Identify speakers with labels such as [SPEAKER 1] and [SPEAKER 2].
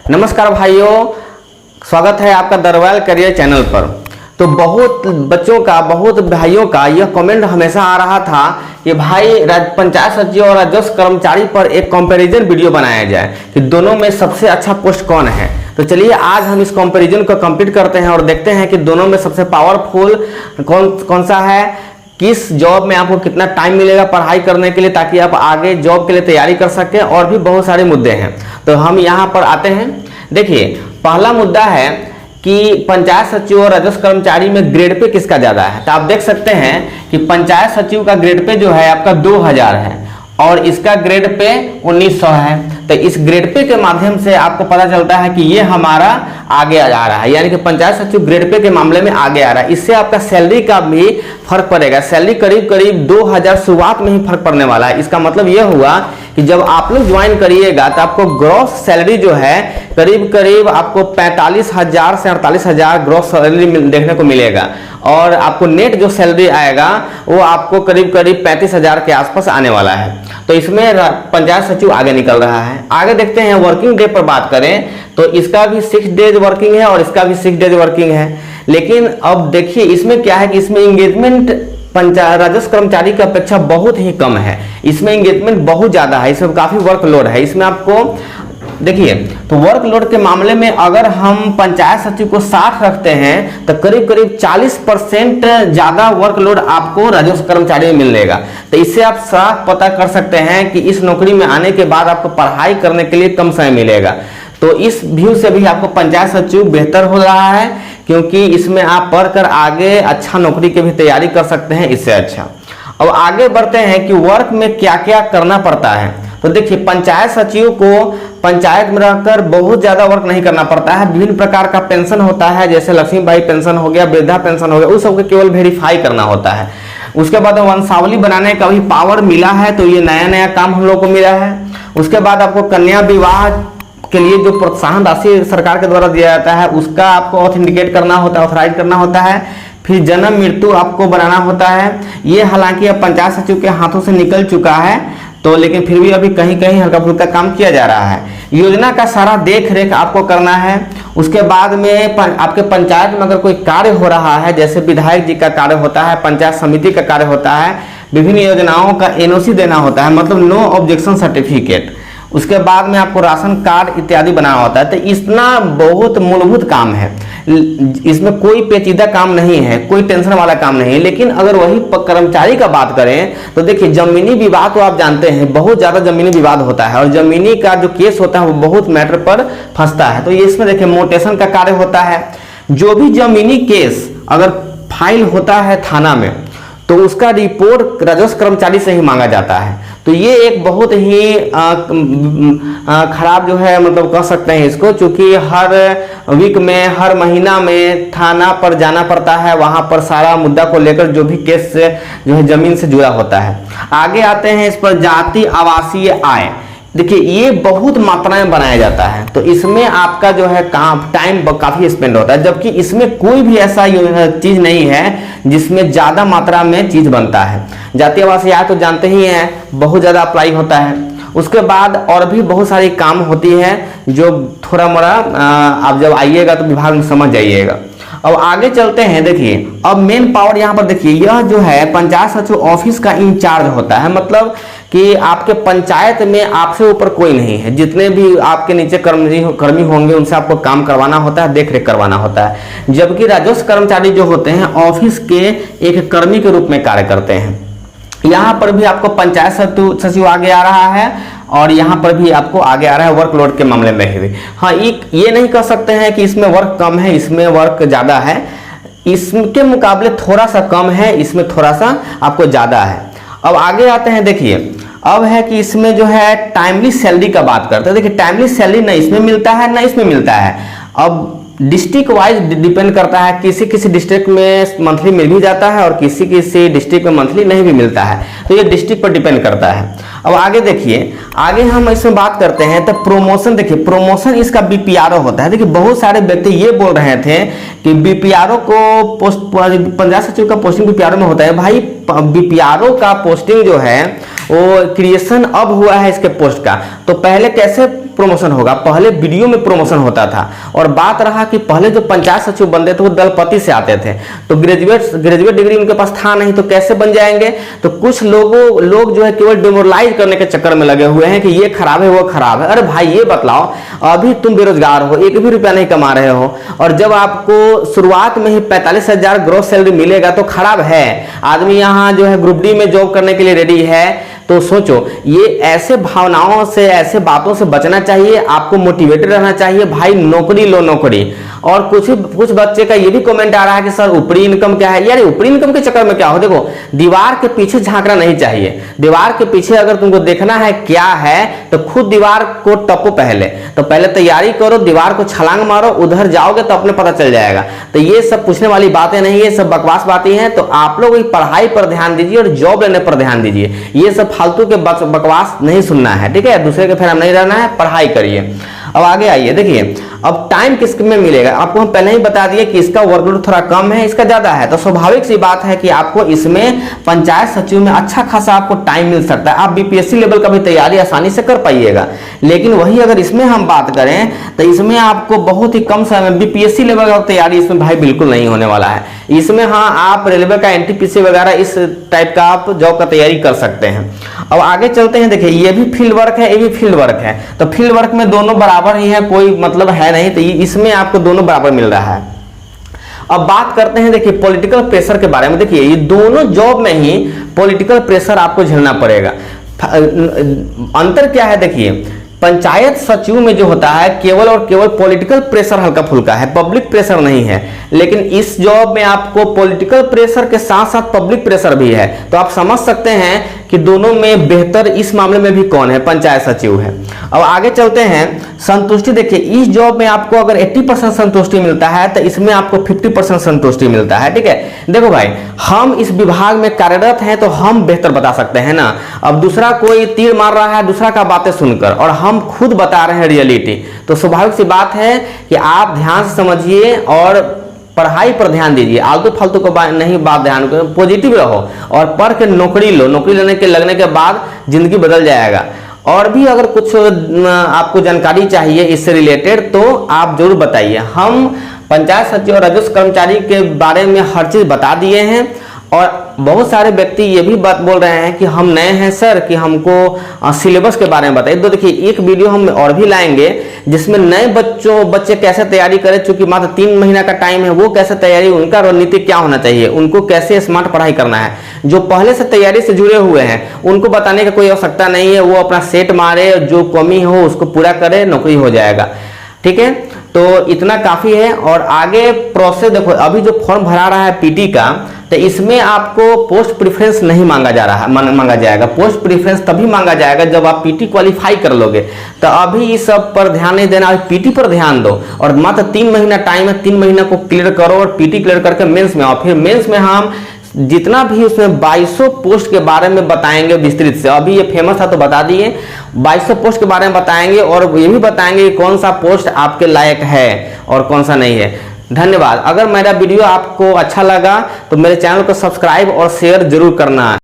[SPEAKER 1] नमस्कार भाइयों, स्वागत है आपका द रॉयल करियर चैनल पर। तो बहुत बच्चों का, बहुत भाइयों का यह कमेंट हमेशा आ रहा था कि भाई पंचायत सचिव और राजस्व कर्मचारी पर एक कंपैरिजन वीडियो बनाया जाए कि दोनों में सबसे अच्छा पोस्ट कौन है। तो चलिए आज हम इस कंपैरिजन को कंप्लीट करते हैं और देखते हैं कि दोनों में सबसे पावरफुल कौन सा है, किस जॉब में आपको कितना टाइम मिलेगा पढ़ाई करने के लिए ताकि आप आगे जॉब के लिए तैयारी कर सकें, और भी बहुत सारे मुद्दे हैं। तो हम यहाँ पर आते हैं। देखिए, पहला मुद्दा है कि पंचायत सचिव और राजस्व कर्मचारी में ग्रेड पे किसका ज़्यादा है। तो आप देख सकते हैं कि पंचायत सचिव का ग्रेड पे जो है आपका 2000 है और इसका ग्रेड पे 1900 है। तो इस ग्रेड पे के माध्यम से आपको पता चलता है कि ये हमारा आगे आ रहा है, यानी कि पंचायत सचिव ग्रेड पे के मामले में आगे आ रहा है। इससे आपका सैलरी का भी फर्क पड़ेगा। सैलरी करीब करीब 2000 शुरुआत में ही फर्क पड़ने वाला है। इसका मतलब यह हुआ कि जब आप लोग ज्वाइन करिएगा तो आपको ग्रॉस सैलरी जो है करीब करीब आपको 45,000 से 48,000 ग्रॉस सैलरी देखने को मिलेगा, और आपको नेट जो सैलरी आएगा वो आपको करीब करीब 35,000 के आसपास आने वाला है। तो इसमें पंचायत सचिव आगे निकल रहा है। आगे देखते हैं, वर्किंग डे पर बात करें तो इसका भी 6 डेज वर्किंग है और इसका भी 6 डेज वर्किंग है। लेकिन अब देखिए इसमें क्या है कि इसमें इंगेजमेंट पंचायत राजस्व कर्मचारी की अपेक्षा बहुत ही कम है। इसमें इंगेजमेंट बहुत ज़्यादा है, इसमें काफ़ी वर्कलोड है। इसमें आपको देखिए, तो वर्कलोड के मामले में अगर हम पंचायत सचिव को 60 रखते हैं तो करीब करीब 40% ज़्यादा वर्कलोड आपको राजस्व कर्मचारी में मिलेगा। तो इससे आप साफ पता कर सकते हैं कि इस नौकरी में आने के बाद आपको पढ़ाई करने के लिए कम समय मिलेगा। तो इस व्यू से भी आपको पंचायत सचिव बेहतर हो रहा है, क्योंकि इसमें आप पढ़कर आगे अच्छा नौकरी की भी तैयारी कर सकते हैं इससे अच्छा। अब आगे बढ़ते हैं कि वर्क में क्या क्या करना पड़ता है। तो देखिए, पंचायत सचिव को पंचायत में रहकर बहुत ज़्यादा वर्क नहीं करना पड़ता है। विभिन्न प्रकार का पेंशन होता है, जैसे लक्ष्मीबाई पेंशन हो गया, वृद्धा पेंशन हो गया, उस सबको केवल वेरीफाई करना होता है। उसके बाद वंशावली बनाने का भी पावर मिला है, तो ये नया नया काम हम लोग को मिला है। उसके बाद आपको कन्या विवाह के लिए जो प्रोत्साहन राशि सरकार के द्वारा दिया जाता है उसका आपको ऑथेंटिकेट करना होता है, ऑथराइज करना होता है। फिर जन्म मृत्यु आपको बनाना होता है। ये हालांकि अब पंचायत सचिव के हाथों से निकल चुका है, तो लेकिन फिर भी अभी कहीं कहीं हल्का फुल्का काम किया जा रहा है। योजना का सारा देख रेख आपको करना है। उसके बाद में आपके पंचायत में अगर कोई कार्य हो रहा है, जैसे विधायक जी का कार्य होता है, पंचायत समिति का कार्य होता है, विभिन्न योजनाओं का NOC देना होता है, मतलब नो ऑब्जेक्शन सर्टिफिकेट। उसके बाद में आपको राशन कार्ड इत्यादि बनाना होता है। तो इतना बहुत मूलभूत काम है, इसमें कोई पेचीदा काम नहीं है, कोई टेंशन वाला काम नहीं है। लेकिन अगर वही कर्मचारी का बात करें तो देखिए, जमीनी विवाद तो आप जानते हैं, बहुत ज़्यादा जमीनी विवाद होता है और जमीनी का जो केस होता है वो बहुत मैटर पर फंसता है। तो ये इसमें देखिए मोटेशन का कार्य होता है। जो भी जमीनी केस अगर फाइल होता है थाना में तो उसका रिपोर्ट राजस्व कर्मचारी से ही मांगा जाता है। तो ये एक बहुत ही खराब जो है, मतलब कह सकते हैं इसको, चूंकि हर वीक में, हर महीना में थाना पर जाना पड़ता है, वहां पर सारा मुद्दा को लेकर जो भी केस जो है जमीन से जुड़ा होता है। आगे आते हैं इस पर जाति आवासीय आय। देखिए, ये बहुत मात्रा में बनाया जाता है, तो इसमें आपका जो है काम टाइम काफ़ी स्पेंड होता है, जबकि इसमें कोई भी ऐसा चीज़ नहीं है जिसमें ज़्यादा मात्रा में चीज़ बनता है। जाति आवासीय आय तो जानते ही हैं, बहुत ज़्यादा अप्लाई होता है। उसके बाद और भी बहुत सारी काम होती है जो थोड़ा मोड़ा आप जब आइएगा तो विभाग में समझ जाइएगा। अब आगे चलते हैं। देखिए, अब मेन पावर यहाँ पर देखिए, यह जो है पंचायत सचिव ऑफिस का इंचार्ज होता है, मतलब कि आपके पंचायत में आपसे ऊपर कोई नहीं है। जितने भी आपके नीचे कर्मी होंगे उनसे आपको काम करवाना होता है, देख रेख करवाना होता है। जबकि राजस्व कर्मचारी जो होते हैं ऑफिस के एक कर्मी के रूप में कार्य करते हैं। यहाँ पर भी आपको पंचायत सचिव आगे आ रहा है और यहाँ पर भी आपको आगे आ रहा है वर्कलोड के मामले में भी। हाँ, ये नहीं कह सकते हैं कि इसमें वर्क कम है, इसमें वर्क ज़्यादा है। इसके मुकाबले थोड़ा सा कम है, इसमें थोड़ा सा आपको ज़्यादा है। अब आगे आते हैं। देखिए, अब है कि इसमें जो है टाइमली सैलरी का बात करते हैं। देखिए, टाइमली सैलरी ना इसमें मिलता है ना इसमें मिलता है। अब डिस्ट्रिक्ट वाइज डिपेंड करता है, किसी किसी डिस्ट्रिक्ट में मंथली मिल भी जाता है और किसी किसी डिस्ट्रिक्ट में मंथली नहीं भी मिलता है। तो ये डिस्ट्रिक्ट पर डिपेंड करता है। अब आगे देखिए, आगे हम इसमें बात करते हैं तो प्रोमोशन। देखिए प्रोमोशन इसका बीपीआरओ होता है। देखिए बहुत सारे व्यक्ति ये बोल रहे थे कि बीपीआरओ को पोस्ट पंचायत सचिव का पोस्टिंग बीपीआरओ में होता है। भाई बीपीआरओ का पोस्टिंग जो है वो क्रिएशन अब हुआ है इसके पोस्ट का, तो पहले कैसे प्रमोशन होगा? पहले वीडियो में प्रमोशन होता था। और बात रहा कि पहले जो पंचायत सचिव बनते थे वो दलपति से आते थे, तो ग्रेजुएट डिग्री उनके पास था नहीं, तो कैसे बन जाएंगे? तो कुछ लोग जो है केवल डिमोरलाइज करने के चक्कर में लगे हुए हैं कि ये खराब है वो खराब है। अरे भाई ये बतलाओ, अभी तुम बेरोजगार हो, एक भी रुपया नहीं कमा रहे हो, और जब आपको शुरुआत में ही 45,000 ग्रोस सैलरी मिलेगा तो खराब है? आदमी यहाँ जो है ग्रुप डी में जॉब करने के लिए रेडी है। तो सोचो, ये ऐसे भावनाओं से, ऐसे बातों से बचना चाहिए। आपको मोटिवेटेड रहना चाहिए, भाई नौकरी लो नौकरी। और कुछ बच्चे का ये भी कमेंट आ रहा है कि सर ऊपरी इनकम क्या है? यार ऊपरी इनकम के चक्कर में क्या हो, देखो दीवार के पीछे झांकना नहीं चाहिए। दीवार के पीछे अगर तुमको देखना है क्या है तो खुद दीवार को टपो पहले, तो पहले तैयारी करो, दीवार को छलांग मारो, उधर जाओगे तो अपने पता चल जाएगा। तो ये सब पूछने वाली बातें नहीं, ये सब बकवास बातें हैं। तो आप लोग पढ़ाई पर ध्यान दीजिए और जॉब लेने पर ध्यान दीजिए। ये सब फालतू के बकवास नहीं सुनना है, ठीक है? दूसरे के फेरा नहीं रहना है, पढ़ाई करिए। अब आगे आइए, देखिए अब टाइम किस में मिलेगा। आपको हम पहले ही बता दिए कि इसका वर्कलोड थोड़ा कम है, इसका ज्यादा है, तो स्वाभाविक सी बात है कि आपको इसमें पंचायत सचिव में अच्छा खासा आपको टाइम मिल सकता है। आप बीपीएससी लेवल का भी तैयारी आसानी से कर पाइएगा। लेकिन वही अगर इसमें हम बात करें तो इसमें आपको बहुत ही कम समय में बीपीएससी लेवल का तैयारी इसमें भाई बिल्कुल नहीं होने वाला है। इसमें हाँ आप रेलवे का एनटीपीसी वगैरह इस टाइप का आप जॉब का तैयारी कर सकते हैं। अब आगे चलते हैं, देखिए ये भी फील्ड वर्क है, ये भी फील्ड वर्क है, तो फील्ड वर्क में दोनों बराबर ही है, कोई मतलब है नहीं, तो इसमें आपको दोनों बराबर मिल रहा है। अब बात करते हैं देखिए पॉलिटिकल प्रेशर के बारे में। देखिए ये दोनों जॉब में ही पॉलिटिकल प्रेशर आपको झेलना पड़ेगा। अंतर क्या है? देखिए पंचायत सचिव में जो होता है केवल और केवल पॉलिटिकल प्रेशर हल्का फुल्का है, पब्लिक प्रेशर नहीं है। लेकिन इस जॉब में आपको पॉलिटिकल प्रेशर के साथ साथ पब्लिक प्रेशर भी है। तो आप समझ सकते हैं कि दोनों में बेहतर इस मामले में भी कौन है? पंचायत सचिव है। अब आगे चलते हैं, संतुष्टि। देखिए इस जॉब में आपको अगर 80% संतुष्टि मिलता है तो इसमें आपको 50% संतुष्टि मिलता है, ठीक है? देखो भाई हम इस विभाग में कार्यरत हैं तो हम बेहतर बता सकते हैं ना। अब दूसरा कोई तीर मार रहा है दूसरा का बातें सुनकर, और हम खुद बता रहे हैं रियलिटी, तो स्वाभाविक सी बात है कि आप ध्यान से समझिए और पढ़ाई पर ध्यान दीजिए। आलतू फालतू को नहीं बात ध्यान करो, पॉजिटिव रहो और पढ़ के नौकरी लो। नौकरी लेने के लगने के बाद जिंदगी बदल जाएगा। और भी अगर कुछ आपको जानकारी चाहिए इससे रिलेटेड तो आप जरूर बताइए। हम पंचायत सचिव और राजस्व कर्मचारी के बारे में हर चीज बता दिए हैं। और बहुत सारे व्यक्ति ये भी बात बोल रहे हैं कि हम नए हैं सर, कि हमको सिलेबस के बारे में बताइए। तो देखिए एक वीडियो हम और भी लाएंगे जिसमें नए बच्चे कैसे तैयारी करें, चूंकि मात्र 3 महीना का टाइम है, वो कैसे तैयारी, उनका रणनीति क्या होना चाहिए, उनको कैसे स्मार्ट पढ़ाई करना है। जो पहले से तैयारी से जुड़े हुए हैं उनको बताने का कोई आवश्यकता नहीं है, वो अपना सेट मारे, जो कमी हो उसको पूरा करे, नौकरी हो जाएगा, ठीक है? तो इतना काफी है। और आगे प्रोसेस देखो, अभी जो फॉर्म भरा रहा है पीटी का, तो इसमें आपको पोस्ट प्रेफरेंस नहीं मांगा जाएगा। पोस्ट प्रेफरेंस तभी मांगा जाएगा जब आप पीटी क्वालिफाई कर लोगे। तो अभी इस सब पर ध्यान नहीं देना, अभी पीटी पर ध्यान दो। और मात्र 3 महीना टाइम है, 3 महीना को क्लियर करो और पीटी क्लियर करके मेंस में आओ। फिर मेंस में हम जितना भी उसमें 2200 पोस्ट के बारे में बताएंगे विस्तृत से। अभी ये फेमस था तो बता दिए, 2200 पोस्ट के बारे में बताएंगे और ये भी बताएंगे कि कौन सा पोस्ट आपके लायक है और कौन सा नहीं है। धन्यवाद। अगर मेरा वीडियो आपको अच्छा लगा तो मेरे चैनल को सब्सक्राइब और शेयर जरूर करना।